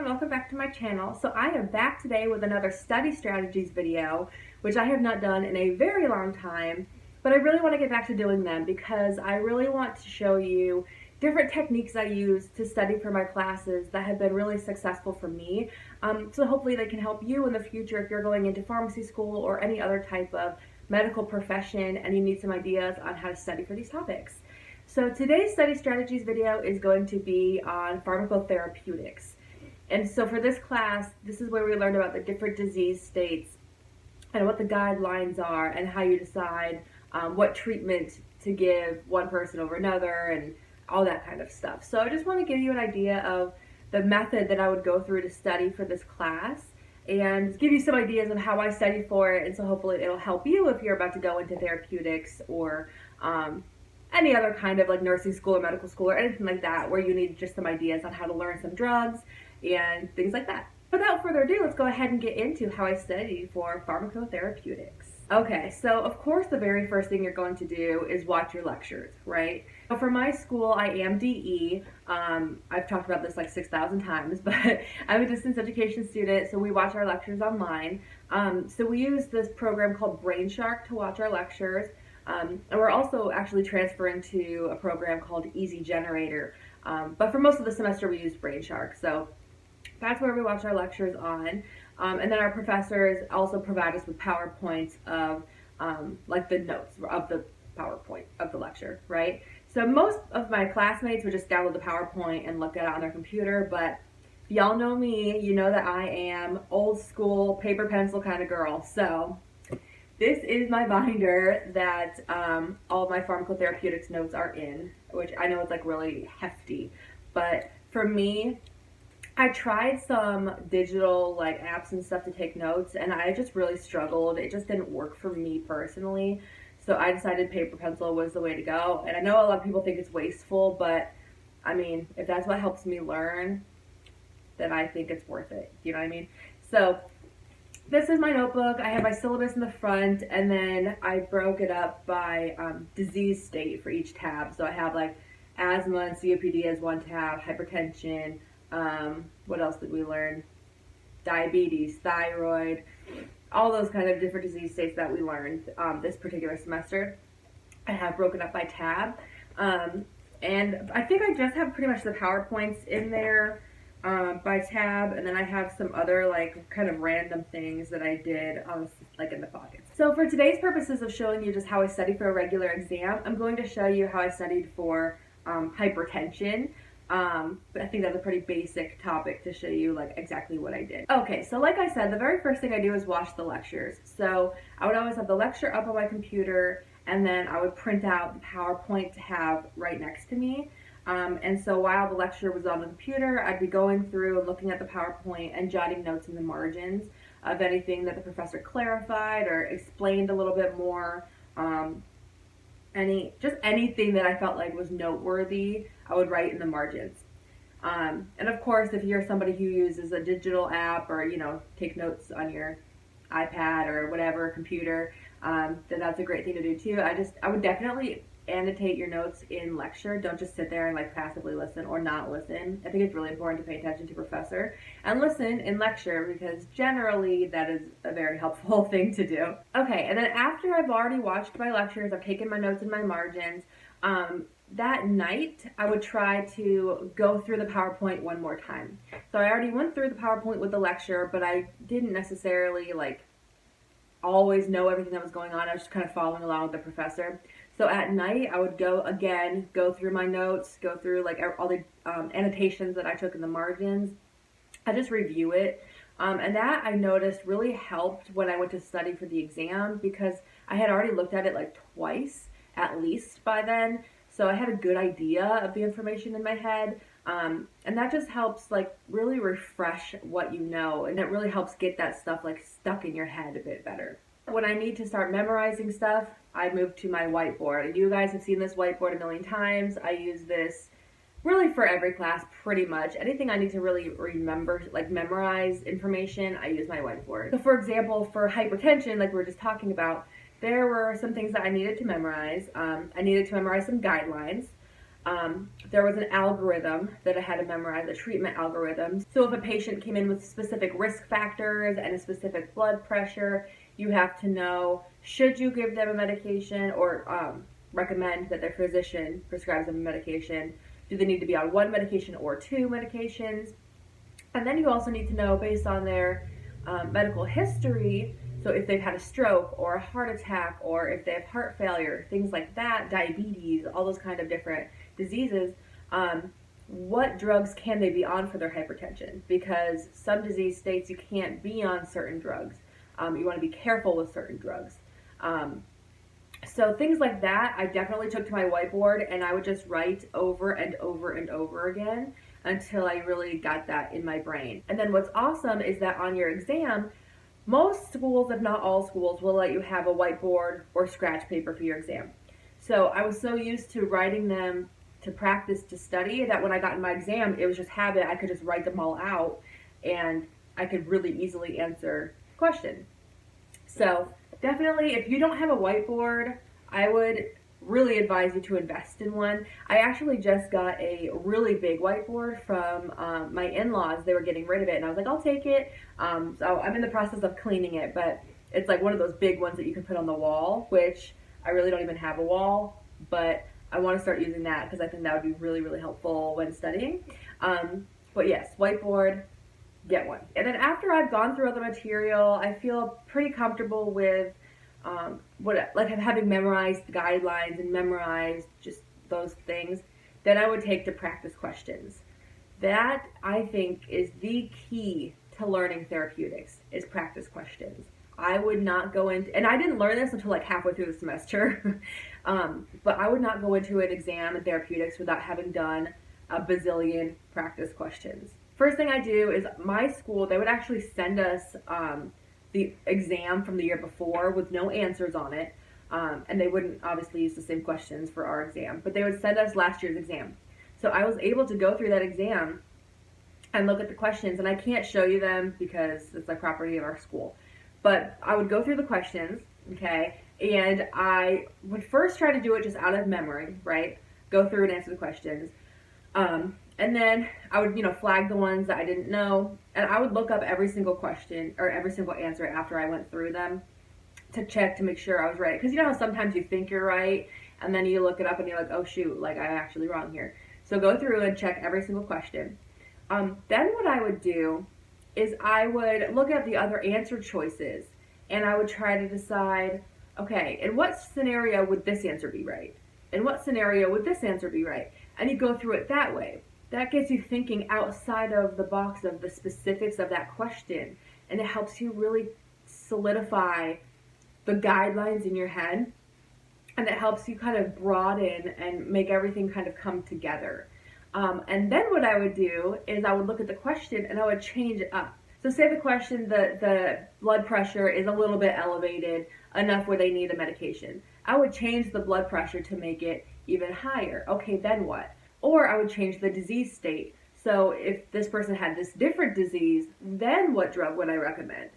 everyone, welcome back to my channel. So I am back today with another study strategies video, which I have not done in a very long time, but I really want to get back to doing them because I really want to show you different techniques I use to study for my classes that have been really successful for me. So hopefully they can help you in the future if you're going into pharmacy school or any other type of medical profession and you need some ideas on how to study for these topics. So today's study strategies video is going to be on pharmacotherapeutics. And so for this class, this is where we learn about the different disease states and what the guidelines are and how you decide what treatment to give one person over another and all that kind of stuff. So I just want to give you an idea of the method that I would go through to study for this class and give you some ideas of how I study for it, and so hopefully it'll help you if you're about to go into therapeutics or any other kind of like nursing school or medical school or anything like that where you need just some ideas on how to learn some drugs and things like that. Without further ado, let's go ahead and get into how I studied for pharmacotherapeutics. Okay, so of course the very first thing you're going to do is watch your lectures, right? So for my school, I am DE. I've talked about this like 6,000 times, but I'm a distance education student, so we watch our lectures online. So we use this program called BrainShark to watch our lectures. And we're also actually transferring to a program called Easy Generator. But for most of the semester, we used BrainShark. So that's where we watch our lectures on. And then our professors also provide us with PowerPoints of like the notes of the PowerPoint of the lecture, right? So most of my classmates would just download the PowerPoint and look at it on their computer. But if y'all know me, you know that I am old school paper pencil kind of girl. So this is my binder that all of my pharmacotherapeutics notes are in, which I know it's like really hefty. But for me, I tried some digital like apps and stuff to take notes, and I just really struggled. It just didn't work for me personally. So I decided paper pencil was the way to go. And I know a lot of people think it's wasteful, but I mean, if that's what helps me learn, then I think it's worth it. You know what I mean? So this is my notebook. I have my syllabus in the front, and then I broke it up by disease state for each tab. So I have like asthma and COPD as one tab, hypertension, what else did we learn? Diabetes, thyroid, all those kind of different disease states that we learned this particular semester. I have broken up by tab. And I think I just have pretty much the PowerPoints in there by tab, and then I have some other like kind of random things that I did like in the pockets. So for today's purposes of showing you just how I study for a regular exam, I'm going to show you how I studied for hypertension. But I think that's a pretty basic topic to show you like exactly what I did. Okay, so like I said, the very first thing I do is watch the lectures. So I would always have the lecture up on my computer, and then I would print out the PowerPoint to have right next to me. And so while the lecture was on the computer, I'd be going through and looking at the PowerPoint and jotting notes in the margins of anything that the professor clarified or explained a little bit more. Anything that I felt like was noteworthy, I would write in the margins. And of course, if you're somebody who uses a digital app or, you know, take notes on your iPad or whatever, computer, then that's a great thing to do too. I would definitely annotate your notes in lecture. Don't just sit there and like passively listen or not listen. I think it's really important to pay attention to professor and listen in lecture because generally that is a very helpful thing to do. Okay, and then after I've already watched my lectures, I've taken my notes in my margins, that night I would try to go through the PowerPoint one more time. So I already went through the PowerPoint with the lecture, but I didn't necessarily like always know everything that was going on. I was just kind of following along with the professor. So at night, I would go through my notes, go through like all the annotations that I took in the margins. I just review it. And that I noticed really helped when I went to study for the exam because I had already looked at it like twice at least by then. So I had a good idea of the information in my head. And that just helps like really refresh what you know. And it really helps get that stuff like stuck in your head a bit better. When I need to start memorizing stuff, I move to my whiteboard. And you guys have seen this whiteboard a million times. I use this really for every class pretty much. Anything I need to really remember, like memorize information, I use my whiteboard. So for example, for hypertension, like we were just talking about, there were some things that I needed to memorize. I needed to memorize some guidelines. There was an algorithm that I had to memorize, a treatment algorithm. So if a patient came in with specific risk factors and a specific blood pressure, you have to know, should you give them a medication or recommend that their physician prescribes them a medication? Do they need to be on one medication or two medications? And then you also need to know, based on their medical history, so if they've had a stroke or a heart attack or if they have heart failure, things like that, diabetes, all those kind of different diseases, what drugs can they be on for their hypertension? Because some disease states you can't be on certain drugs. You want to be careful with certain drugs. So things like that, I definitely took to my whiteboard, and I would just write over and over and over again until I really got that in my brain. And then what's awesome is that on your exam, most schools, if not all schools, will let you have a whiteboard or scratch paper for your exam. So I was so used to writing them to practice, to study, that when I got in my exam, it was just habit. I could just write them all out, and I could really easily answer the question. So definitely, if you don't have a whiteboard, I would really advise you to invest in one. I actually just got a really big whiteboard from my in-laws. They were getting rid of it, and I was like, I'll take it. So I'm in the process of cleaning it, but it's like one of those big ones that you can put on the wall, which I really don't even have a wall, but I want to start using that because I think that would be really, really helpful when studying. But yes, whiteboard, get one. And then after I've gone through all the material, I feel pretty comfortable with having memorized the guidelines and memorized just those things. Then I would take to practice questions. That, I think, is the key to learning therapeutics, is practice questions. I would not go into, and I didn't learn this until like halfway through the semester, but I would not go into an exam in therapeutics without having done a bazillion practice questions. First thing I do is my school, they would actually send us the exam from the year before with no answers on it, and they wouldn't obviously use the same questions for our exam, but they would send us last year's exam. So I was able to go through that exam and look at the questions, and I can't show you them because it's the property of our school. But I would go through the questions, okay, and I would first try to do it just out of memory, right? Go through and answer the questions. And then I would, flag the ones that I didn't know, and I would look up every single question or every single answer after I went through them to check to make sure I was right. Because you know how sometimes you think you're right, and then you look it up and you're like, oh shoot, like I'm actually wrong here. So go through and check every single question. Then what I would do is I would look at the other answer choices, and I would try to decide, okay, in what scenario would this answer be right? In what scenario would this answer be right? And you go through it that way. That gets you thinking outside of the box of the specifics of that question, and it helps you really solidify the guidelines in your head, and it helps you kind of broaden and make everything kind of come together. And then what I would do is I would look at the question and I would change it up. So say the question, the blood pressure is a little bit elevated enough where they need a medication. I would change the blood pressure to make it even higher. Okay, then what? Or I would change the disease state. So if this person had this different disease, then what drug would I recommend?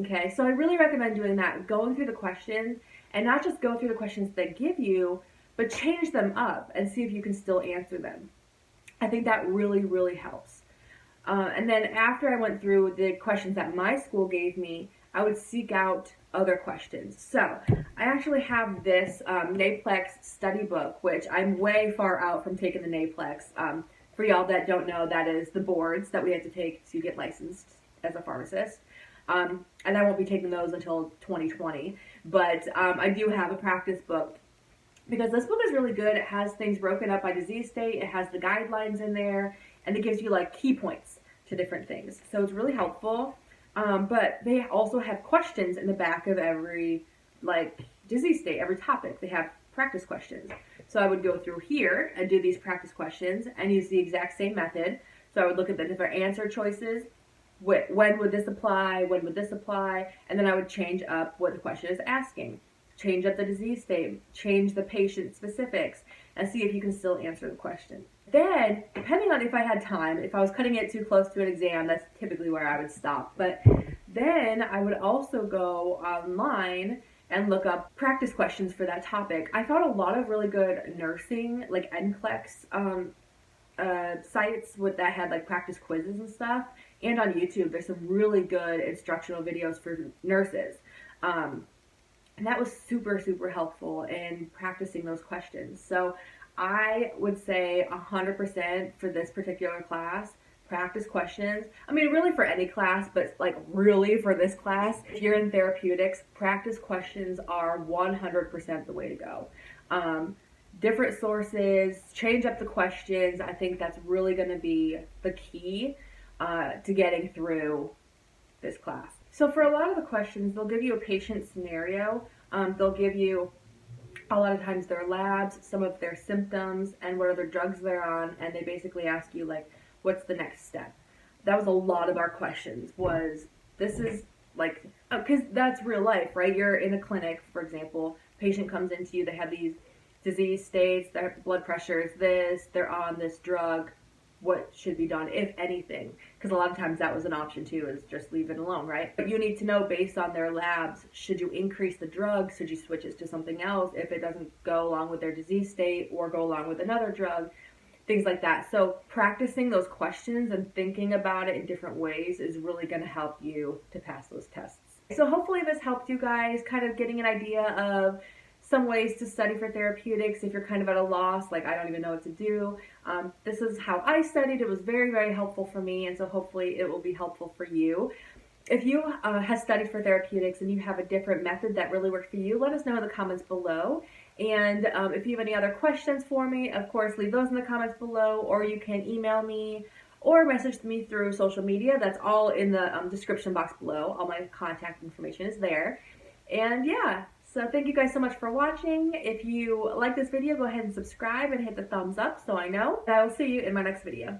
Okay, so I really recommend doing that, going through the questions, and not just go through the questions they give you, but change them up and see if you can still answer them. I think that really, really helps. And then after I went through the questions that my school gave me, I would seek out other questions. So I actually have this NAPLEX study book, which I'm way far out from taking the NAPLEX. For y'all that don't know, that is the boards that we have to take to get licensed as a pharmacist. And I won't be taking those until 2020. But I do have a practice book, because this book is really good. It has things broken up by disease state. It has the guidelines in there, and it gives you like key points to different things. So it's really helpful. But they also have questions in the back of every like disease state, every topic. They have practice questions. So I would go through here and do these practice questions and use the exact same method. So I would look at the different answer choices. When would this apply? When would this apply? And then I would change up what the question is asking. Change up the disease state, change the patient specifics, and see if you can still answer the question. Then, depending on if I had time, if I was cutting it too close to an exam, that's typically where I would stop. But then I would also go online and look up practice questions for that topic. I found a lot of really good nursing, like NCLEX sites that had like practice quizzes and stuff. And on YouTube, there's some really good instructional videos for nurses. And that was super, super helpful in practicing those questions. So I would say 100% for this particular class, practice questions. I mean, really for any class, but like really for this class, if you're in therapeutics, practice questions are 100% the way to go. Different sources, change up the questions. I think that's really going to be the key to getting through this class. So for a lot of the questions, they'll give you a patient scenario. They'll give you a lot of times their labs, some of their symptoms, and what other drugs they're on, and they basically ask you like, what's the next step? That was a lot of our questions, was this is like, because that's real life, right? You're in a clinic, for example, patient comes into you, they have these disease states, their blood pressure is this, they're on this drug, what should be done, if anything? Because a lot of times that was an option too, is just leave it alone, right? But you need to know based on their labs, should you increase the drug, should you switch it to something else if it doesn't go along with their disease state or go along with another drug, things like that. So practicing those questions and thinking about it in different ways is really going to help you to pass those tests. So hopefully this helped you guys kind of getting an idea of some ways to study for therapeutics if you're kind of at a loss, like I don't even know what to do. This is how I studied. It was very, very helpful for me, and so hopefully it will be helpful for you. If you have studied for therapeutics and you have a different method that really worked for you, let us know in the comments below. And if you have any other questions for me, of course, leave those in the comments below, or you can email me or message me through social media. That's all in the description box below. All my contact information is there. And yeah, so thank you guys so much for watching. If you like this video, go ahead and subscribe and hit the thumbs up so I know. I will see you in my next video.